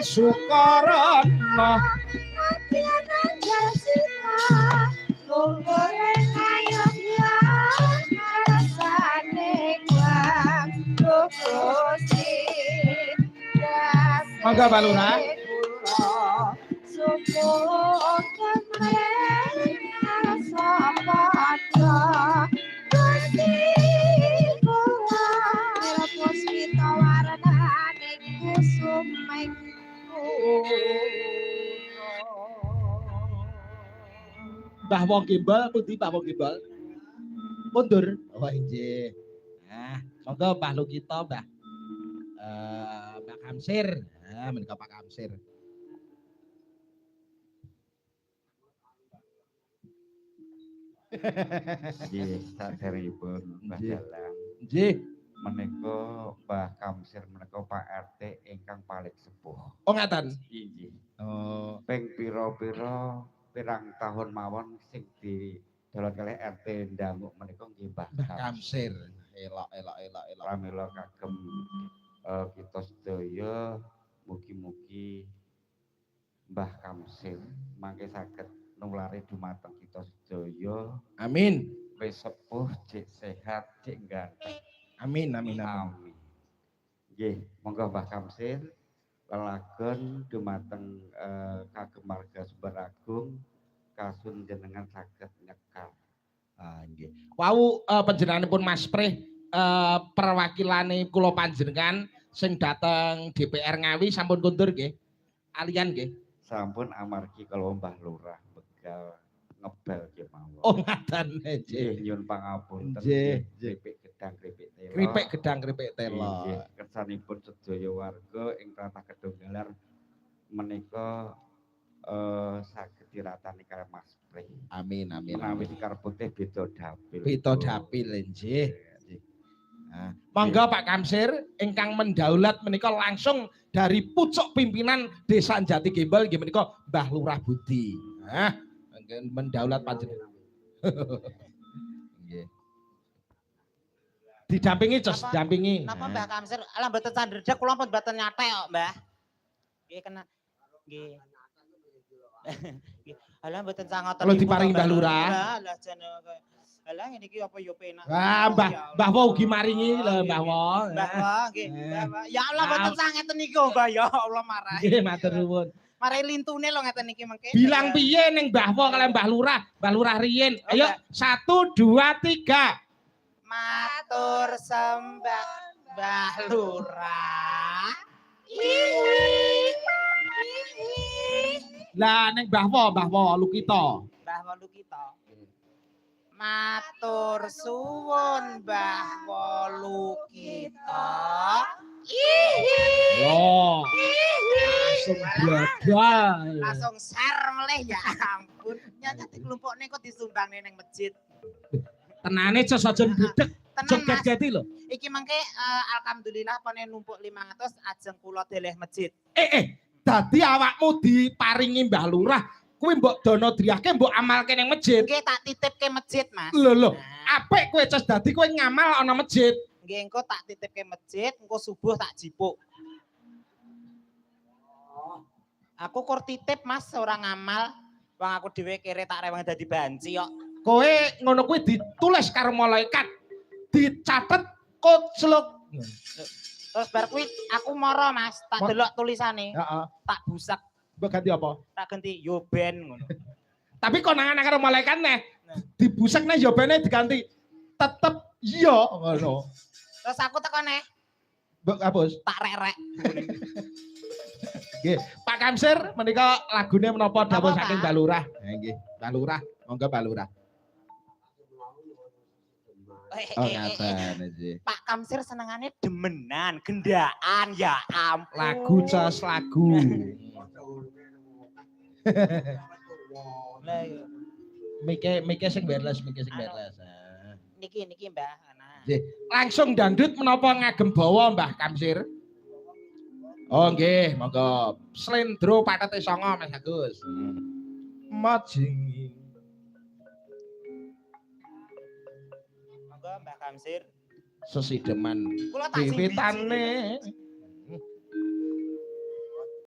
Sukarana Tiana jasita Kumpulin ayahnya Rasane kuang Kukusi Mangga Balura Suku kemren Sapada Gusti kula Puspita warna Kusum Mbah Wong Gimbal pundi Mbah Wong Gimbal? Mundur. Oh inggih. Nah, monggo Mbah Lukita, Mbah. Mbak Kamsir. Nah, menika Pak Kamsir. Nggih, saderengipun Mbah Dalang. Nggih. Menika Mbah Kamsir menika Pak RT ingkang paling sepuh. Oh ngaten. Inggih. Oh, Ping pira-pira pirang tahun mawon sing didolot kalih RT ndamuk menika nggih Mbah Kamsir. Elok. Pramila kagem kita sedaya mugi-mugi Mbah Kamsir mangke saged nulari dumateng kita sedaya. Amin. Wis sepuh, cek sehat, cek ganteng. Amin. Nggih, monggo Mbah Kamsir lelagon dumateng kagem marga Sumber Agung kasun jenengan saged nyekal. Nggih. Wau panjenenganipun Mas Prih perwakilane kula panjenengan sing dateng DPR Ngawi sampun kundur nggih. Alian nggih. Sampun amargi kalau Mbah Lurah begal ngebel nggih mawon. Oh ngaten nggih. Nyuwun pangapunten. Nggih. Kripik gedang kripik telo. Kripik gedang kripik telo. Nggih, kersanipun sedaya warga ing tlatah Kedunggalar menika saged diratani kaliyan Mas Prih. Amin. Menawi Sekar Putih beda dapil. Beda dapil nggih. Nah, monggo Pak Kamsir ingkang mendaulat menika langsung dari pucuk pimpinan Desa Jati Gembel nggih menika Mbah Lurah Budi. Nah, mendaulat panjenengan. Nggih. Didampingi Cos, dampingi. Napa Mbah Kamsir ala mboten sandredeg kula pun mboten nyate kok, Mbah. Nggih kena. Nggih. Ala mboten sangoten. Kalau diparingi Mbah Lurah. Lah jane ala ngene iki apa yo penak. Wah, Mbah Wo ugi maringi lho Mbah Wo. Mbah Wo nggih. Ya Allah mboten sangeten iki Mbah ya Allah marah. Nggih matur nuwun. Mari lintune lho ngeten iki mengke. Bilang piye ning Mbah Wo kalian Mbah Lurah? Mbah Lurah riyin. Ayo 1 2 3. Matur sembah Mbah Lurah. Lah ning Mbah Wo Lukita. Mbah Wo Lukita. Matur suwun Mbah Wo Lukita. Yo. Langsung bladal. Langsung share meleh ya ampun. Nyata kelompokne kok disumbangne ning masjid. Tenane Cos aja budek. Joget-geti lho. Iki mangke alhamdulillah pone numpuk 500 ajeng kula deleh masjid. Dadi awakmu diparingi Mbah Lurah, kuwi mbok dono driyake mbok amalke ning masjid. Nggih tak titipke masjid, Mas. Lho, apik kowe Cos dadi kowe ngamal ana masjid. Nggih engko tak titipke masjid, engko subuh tak jipuk. Aku kur titip Mas ora ngamal, wong aku dhewe kere tak rewang dadi banci kok. Kowe ngono kuwi ditulis karo malaikat. Dicatet kocluk. Terus bar kuwi aku mara Mas, tak delok tulisane. Heeh. Tak busak. Mbok ganti apa? Tak ganti yo ben ngono. Tapi konangan karo malaikat neh. Dibusek neh yo bene diganti tetep iya ngono. Terus aku teko neh. Mbok hapus. Tak rek-rek. Nggih, Pak Kamsir menika lagune menapa dawuh saking Mbah Lurah? Nggih, Mbah Lurah, monggo Mbah Lurah. Oh ngaten nggih. Pak Kamsir senengane demenan, gendaan ya ampun. Lagu Cos lagu. Lah yo. Mike sing wireless. Niki Mbah. Nggih, langsung dangdut menapa ngagem bawa Mbah Kamsir? Oh nggih, monggo. Slendro patete 9 Mas Agus. Majing. Monggo Mbah Kamsir. Sesideman Kula tak wiwitane